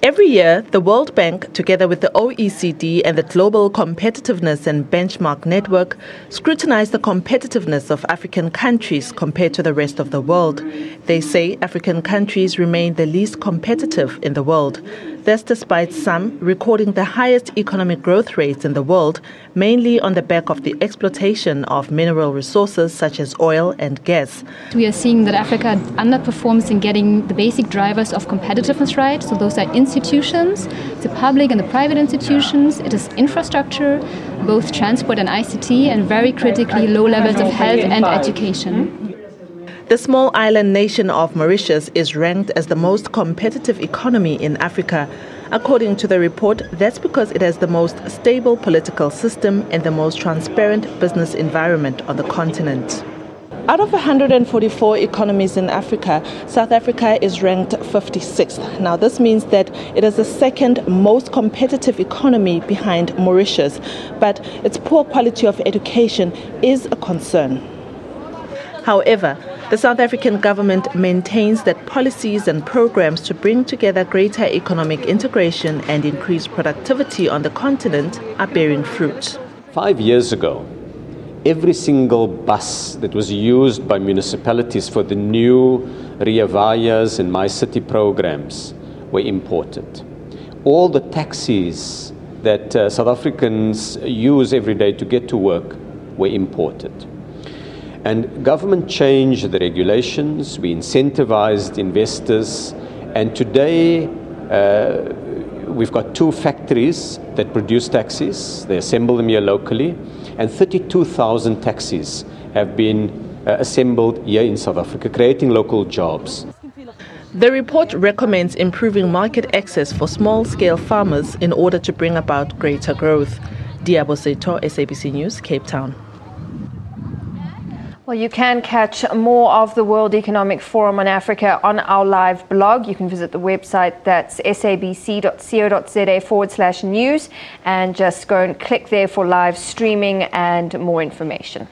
Every year, the World Bank, together with the OECD and the Global Competitiveness and Benchmark Network, scrutinize the competitiveness of African countries compared to the rest of the world. They say African countries remain the least competitive in the world. This despite some recording the highest economic growth rates in the world, mainly on the back of the exploitation of mineral resources such as oil and gas. We are seeing that Africa underperforms in getting the basic drivers of competitiveness right. So those are institutions, the public and the private institutions. It is infrastructure, both transport and ICT, and very critically low levels of health and education. The small island nation of Mauritius is ranked as the most competitive economy in Africa. According to the report, that's because it has the most stable political system and the most transparent business environment on the continent. Out of 144 economies in Africa, South Africa is ranked 56th. Now, this means that it is the second most competitive economy behind Mauritius, but its poor quality of education is a concern. However, the South African government maintains that policies and programs to bring together greater economic integration and increase productivity on the continent are bearing fruit. 5 years ago, every single bus that was used by municipalities for the new Ria Vayas and My City programs were imported. All the taxis that South Africans use every day to get to work were imported. And government changed the regulations, we incentivized investors, and today we've got 2 factories that produce taxis. They assemble them here locally, and 32,000 taxis have been assembled here in South Africa, creating local jobs. The report recommends improving market access for small-scale farmers in order to bring about greater growth. Diabo Seto, SABC News, Cape Town. Well, you can catch more of the World Economic Forum on Africa on our live blog. You can visit the website, that's sabc.co.za/news, and just go and click there for live streaming and more information.